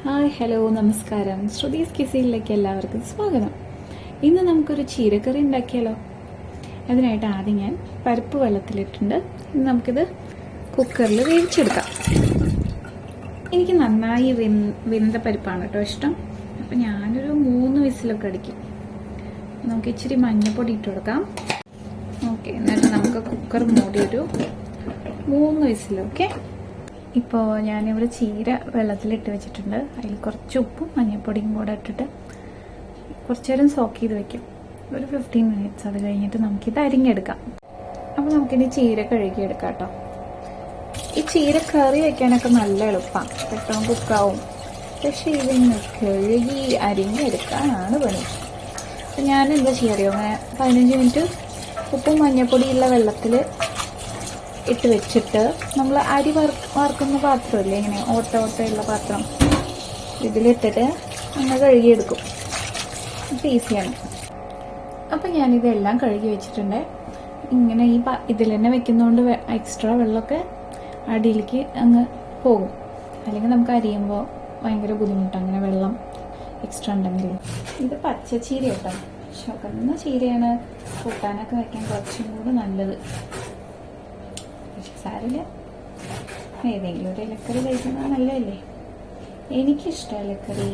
Hi hello നമസ്കാരം. ശ്രുതീസ് കിസിയിലേക്ക് എല്ലാവർക്കും സ്വാഗതം. ഇന്ന് നമുക്കൊരു ചീരക്കറി ഉണ്ടാക്കിയാലോ. അതിനായിട്ട് ആദ്യം ഞാൻ പരിപ്പ് വെള്ളത്തിലിട്ടുണ്ട്. ഇനി നമുക്കിത് കുക്കറിൽ വേവിച്ചെടുക്കാം. എനിക്ക് നന്നായി വെന്ത പരിപ്പാണ് കേട്ടോ ഇഷ്ടം. അപ്പം ഞാനൊരു 3 വിസിലൊക്കെ അടിക്കും. നമുക്ക് ഇച്ചിരി മഞ്ഞൾപ്പൊടി ഇട്ട് കൊടുക്കാം. ഓക്കെ, എന്നിട്ട് നമുക്ക് കുക്കർ മൂടി ഒരു 3 വിസിൽ. ഓക്കെ, ഇപ്പോൾ ഞാനിവിടെ ചീര വെള്ളത്തിലിട്ട് വെച്ചിട്ടുണ്ട്. അതിൽ കുറച്ച് ഉപ്പും മഞ്ഞൾപ്പൊടിയും കൂടെ ഇട്ടിട്ട് കുറച്ച് നേരം സോക്ക് ചെയ്ത് വെക്കും, ഒരു 15 മിനിറ്റ്സ്. അത് കഴിഞ്ഞിട്ട് നമുക്കിത് അരിഞ്ഞെടുക്കാം. അപ്പോൾ നമുക്കിനി ചീര കഴുകിയെടുക്കാം കേട്ടോ. ഈ ചീര കറി വയ്ക്കാനൊക്കെ നല്ല എളുപ്പമാണ്, പെട്ടെന്ന് കുക്കാവും. പക്ഷേ ഇതിന് കഴുകി അരിഞ്ഞെടുക്കാനാണ് പണി. അപ്പം ഞാൻ എന്താ ചെയ്യാറിയോ, അങ്ങനെ 15 മിനിറ്റ് ഉപ്പും മഞ്ഞൾപ്പൊടിയുള്ള വെള്ളത്തിൽ ഇട്ട് വെച്ചിട്ട് നമ്മൾ അരി വറുക്കുന്ന പാത്രമില്ലേ, ഇങ്ങനെ ഓട്ടയുള്ള പാത്രം, ഇതിലിട്ടിട്ട് അങ്ങനെ കഴുകിയെടുക്കും. അപ്പോൾ ഈസിയാണ്. അപ്പം ഞാനിതെല്ലാം കഴുകി വെച്ചിട്ടുണ്ട്. ഇങ്ങനെ ഇതിൽ തന്നെ വെക്കുന്നതുകൊണ്ട് എക്സ്ട്രാ വെള്ളമൊക്കെ അടിയിലേക്ക് അങ്ങ് പോകും. അല്ലെങ്കിൽ നമുക്ക് അരിയുമ്പോൾ ഭയങ്കര ബുദ്ധിമുട്ടാണ് അങ്ങനെ വെള്ളം എക്സ്ട്രാ ഉണ്ടെങ്കിൽ. ഇത് പച്ചച്ചീര കേട്ടോ, ചുവന്ന ചീരയാണ് കൂട്ടാനൊക്കെ വയ്ക്കാൻ കുറച്ചും കൂടി നല്ലത്. പക്ഷെ സാരില്ല, ഏതെങ്കിലും ഒരു ഇലക്കറി കഴിക്കുന്നത് നല്ലതല്ലേ. എനിക്കിഷ്ടം ഇലക്കറി,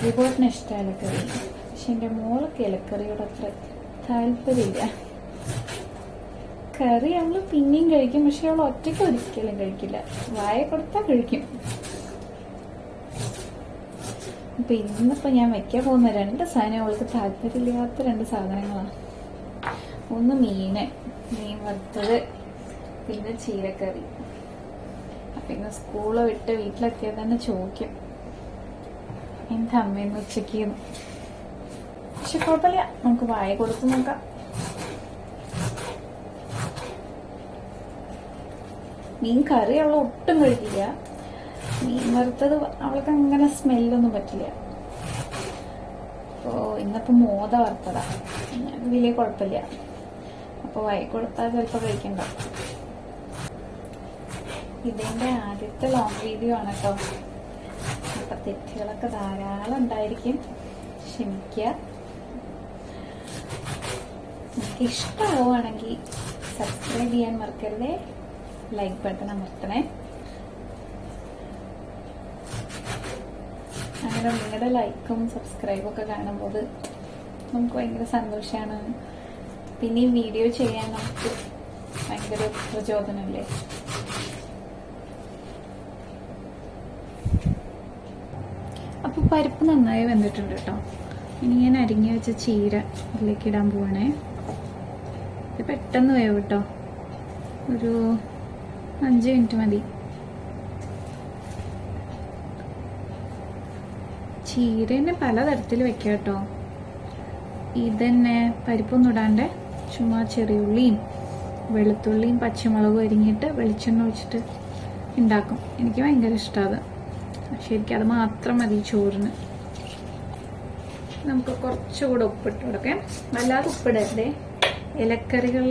റിപ്പോർട്ടിന് ഇഷ്ടം ഇലക്കറി. പക്ഷെ എൻ്റെ മോൾക്ക് ഇലക്കറിയോട് അത്ര താല്പര്യമില്ല. കറി നമ്മൾ പിന്നെയും കഴിക്കും, പക്ഷെ അവൾ ഒറ്റയ്ക്ക് ഒരിക്കലും കഴിക്കില്ല. വായ കൊടുത്താൽ കഴിക്കും. അപ്പം ഇന്നിപ്പോൾ ഞാൻ വയ്ക്കാൻ പോകുന്ന 2 സാധനം അവൾക്ക് താല്പര്യമില്ലാത്ത 2 സാധനങ്ങളാണ്. ഒന്ന് മീൻ വറുത്തത്, പിന്നെ ചീരക്കറി. അപ്പം ഇന്ന് സ്കൂള് വിട്ട് വീട്ടിലെത്തിയാൽ തന്നെ ചോദിക്കും എന്താ അമ്മയെന്ന് ഉച്ചയ്ക്ക്. പക്ഷെ കുഴപ്പമില്ല, നമുക്ക് വായ കൊടുത്ത് നോക്കാം. മീൻ കറി അവൾ ഒട്ടും കഴിക്കില്ല. മീൻ വറുത്തത് അവൾക്ക് അങ്ങനെ സ്മെല്ലൊന്നും പറ്റില്ല. അപ്പോൾ ഇന്നിപ്പോൾ മോദ വറുത്തതാ, അത് വലിയ കുഴപ്പമില്ല. അപ്പോൾ വായ കൊടുത്താൽ ചിലപ്പോൾ കഴിക്കണ്ട. ഇതിൻ്റെ ആദ്യത്തെ ലോങ് വീഡിയോ ആണ് കേട്ടോ. അപ്പം തെറ്റുകളൊക്കെ ധാരാളം ഉണ്ടായിരിക്കും, ക്ഷമിക്കുക. എനിക്ക് ഇഷ്ടമാവുകയാണെങ്കിൽ സബ്സ്ക്രൈബ് ചെയ്യാൻ മറക്കരുതേ, ലൈക്ക് ബട്ടൺ അമർത്തണേ. അങ്ങനെ നിങ്ങളുടെ ലൈക്കും സബ്സ്ക്രൈബും ഒക്കെ കാണുമ്പോൾ നമുക്ക് ഭയങ്കര സന്തോഷമാണ്. പിന്നെ ഈ വീഡിയോ ചെയ്യാൻ നമുക്ക് ഭയങ്കര പ്രചോദനമല്ലേ. അപ്പോൾ പരിപ്പ് നന്നായി വെന്തിട്ടുണ്ട് കേട്ടോ. ഇനി ഞാൻ അരിഞ്ഞു വെച്ച ചീര ഇതിലേക്ക് ഇടാൻ പോവാണേ. ഇത് പെട്ടെന്ന് വേവ് കേട്ടോ, ഒരു 5 മിനിറ്റ് മതി. ചീരനെ പലതരത്തിൽ വെക്കാം കേട്ടോ. ഇതന്നെ പരിപ്പൊന്നും ഇടാണ്ട് ചുമ്മാ ചെറിയുള്ളിയും വെളുത്തുള്ളിയും പച്ചമുളകും അരിഞ്ഞിട്ട് വെളിച്ചെണ്ണ ഒഴിച്ചിട്ട് ഉണ്ടാക്കും. എനിക്ക് ഭയങ്കര ഇഷ്ടമാണ്. ശരിക്കും അത് മാത്രം മതി ചോറിന്. നമുക്ക് കുറച്ചുകൂടെ ഉപ്പിട്ട് കൊടുക്കാം. വല്ലാതെ ഉപ്പിടരുതേ, ഇലക്കറികൾ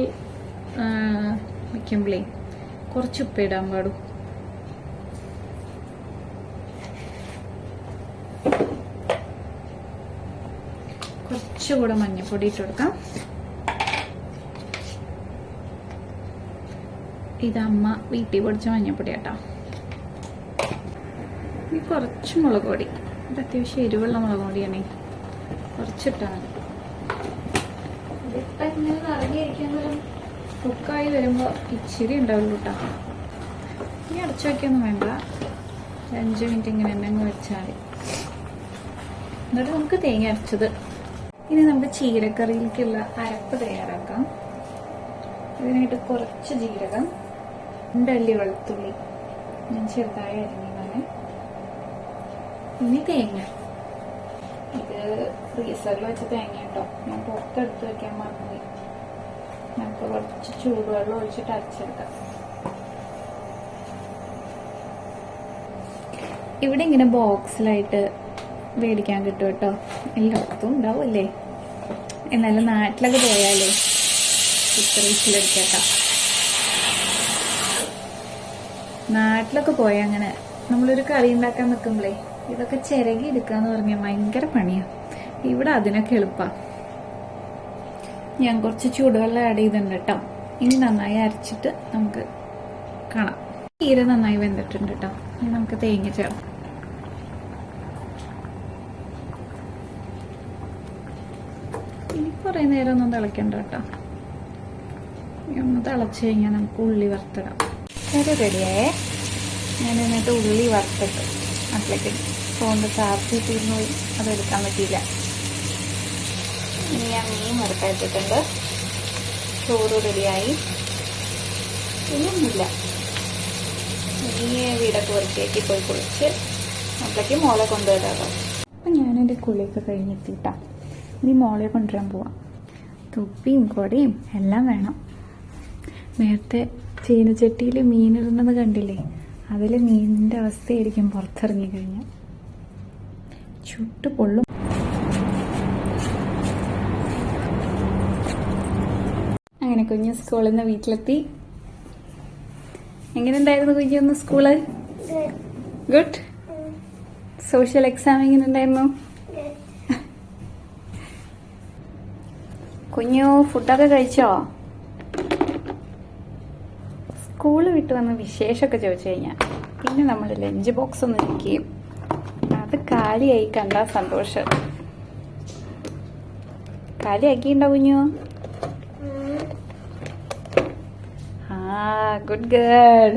വയ്ക്കുമ്പോഴേ കുറച്ച് ഉപ്പിടാൻ പാടും. കുറച്ചുകൂടെ മഞ്ഞൾപ്പൊടി ഇട്ട് കൊടുക്കാം. ഇത് അമ്മ വീട്ടിൽ പൊടിച്ച മഞ്ഞൾപ്പൊടി കേട്ടോ. ഇനി കുറച്ച് മുളക് പൊടി, ഇത് അത്യാവശ്യം എരിവുള്ള മുളക് പൊടിയാണേ, കുറച്ചിട്ടാൽ മതി. ഇതിപ്പോൾ ഇങ്ങനെ നിറഞ്ഞിരിക്കുമ്പോഴും കുക്കായി വരുമ്പോൾ ഇച്ചിരി ഉണ്ടാവുള്ളൂ കേട്ടോ. ഇനി അടച്ചു വയ്ക്കൊന്നും വേണ്ട, 5 മിനിറ്റ് ഇങ്ങനെ തന്നെ വെച്ചാൽ മതി. എന്നിട്ട് നമുക്ക് തേങ്ങ അരച്ചത്. ഇനി നമുക്ക് ചീരക്കറിയിലേക്കുള്ള അരപ്പ് തയ്യാറാക്കാം. ഇതിനായിട്ട് കുറച്ച് ജീരകം, 2 അല്ലി വെളുത്തുള്ളി ഞാൻ ചെറുതായി അരിഞ്ഞതാണ്. ഇനി തേങ്ങ, ഇത് ഫ്രീസറിൽ വെച്ച തേങ്ങ കേട്ടോ, ഞാൻ പുറത്തെടുത്ത് വെക്കാൻ മറന്നുപോയി. നമുക്ക് കുറച്ച് ചൂടുവെള്ളം ഒഴിച്ചിട്ട് അരച്ചെടുക്കാം. ഇവിടെ ഇങ്ങനെ ബോക്സിലായിട്ട് മേടിക്കാൻ കിട്ടും കേട്ടോ, എല്ലായിടത്തും ഉണ്ടാവും അല്ലേ. എന്നാലും നാട്ടിലൊക്കെ പോയാലേ ഇത്ര വീട്ടിലെടുക്കാം. നാട്ടിലൊക്കെ പോയാൽ അങ്ങനെ നമ്മളൊരു കറി ഉണ്ടാക്കാൻ നിൽക്കുമ്പോഴേ ഇതൊക്കെ ചിരകി എടുക്കാന്ന് പറഞ്ഞാൽ ഭയങ്കര പണിയാണ്. ഇവിടെ അതിനൊക്കെ എളുപ്പമാണ്. ഞാൻ കുറച്ച് ചൂടുവെള്ളം ആഡ് ചെയ്തിട്ടുണ്ട് കേട്ടോ. ഇനി നന്നായി അരച്ചിട്ട് നമുക്ക് കാണാം. ചീര നന്നായി വെന്തിട്ടുണ്ട് കേട്ടോ. ഇനി നമുക്ക് തേങ്ങ ചേർക്കാം. ഇനി കുറേ നേരം ഒന്നും തിളയ്ക്കണ്ട കേട്ടോ. ഒന്ന് തിളച്ച് കഴിഞ്ഞാൽ നമുക്ക് ഉള്ളി വറുത്തിടാം. കറി റെഡിയായേ. ഞാൻ എന്നിട്ട് ഉള്ളി വറുത്തിട്ട് അതിലേക്ക് ഫോണിൽ ചാർജ് ചെയ്തിരുന്നു പോയി, അതെടുക്കാൻ പറ്റിയില്ല. ഇനി ഞാൻ മീൻ വറുത്തെടുത്തിട്ടുണ്ട്. ചോറ് റെഡിയായി. ഇനിയൊന്നുമില്ല. ഇനി വീടൊക്കെ വൃത്തിയാക്കി പോയി കുളിച്ച് അപ്പോഴേക്ക് മോളെ കൊണ്ടുവരാമോ. അപ്പം ഞാനെൻ്റെ കുളിയൊക്കെ കഴിഞ്ഞെത്തിയിട്ടാ. ഇനി മോളെ കൊണ്ടുവരാൻ പോവാം. തൊപ്പിയും കൊടയും എല്ലാം വേണം. നേരത്തെ ചീനച്ചട്ടിയിൽ മീനിടുന്നത് കണ്ടില്ലേ? അതിൽ മീനിൻ്റെ അവസ്ഥയായിരിക്കും പുറത്തിറങ്ങി കഴിഞ്ഞാൽ. ചുട്ടു പൊള്ളും. അങ്ങനെ കുഞ്ഞ് സ്കൂളിൽ നിന്ന് വീട്ടിലെത്തി. എങ്ങനെയുണ്ടായിരുന്നു കുഞ്ഞൊന്ന് സ്കൂള്? ഗുഡ്. സോഷ്യൽ എക്സാം എങ്ങനെ ഉണ്ടായിരുന്നു? കുഞ്ഞു ഫുഡൊക്കെ കഴിച്ചോ? സ്കൂള് വിട്ട് വന്ന് വിശേഷമൊക്കെ ചോദിച്ചു കഴിഞ്ഞാൽ പിന്നെ നമ്മൾ ലഞ്ച് ബോക്സ് ഒന്ന് ഇരിക്കുകയും അത് കാലിയായി കണ്ടാൽ സന്തോഷം. കാലിയാക്കിയിട്ടുണ്ടോ കുഞ്ഞു? Good girl.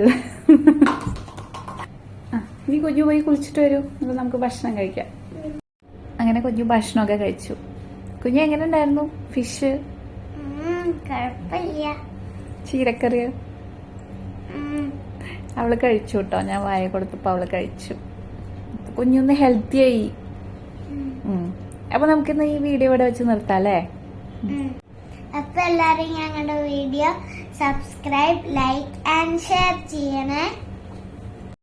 നീ കുഞ്ഞു പോയി കുളിച്ചിട്ട് വരൂ, എന്നിട്ട് നമുക്ക് ഭക്ഷണം കഴിക്കാം. അങ്ങനെ കുഞ്ഞു ഭക്ഷണമൊക്കെ കഴിച്ചു. കുഞ്ഞു എങ്ങനെ ഉണ്ടായിരുന്നു? ഫിഷ് ചീരക്കറി അവള് കഴിച്ചു കേട്ടോ. ഞാൻ വായ കൊടുത്തപ്പോ അവള് കഴിച്ചു. കുഞ്ഞൊന്ന് ഹെൽത്തി ആയി. അപ്പൊ നമുക്കിന്ന് ഈ വീഡിയോ ഇവിടെ വെച്ച് നിർത്താം അല്ലേ? അപ്പൊ എല്ലാരും ഞങ്ങളുടെ video subscribe, like and share ചെയ്യണേ.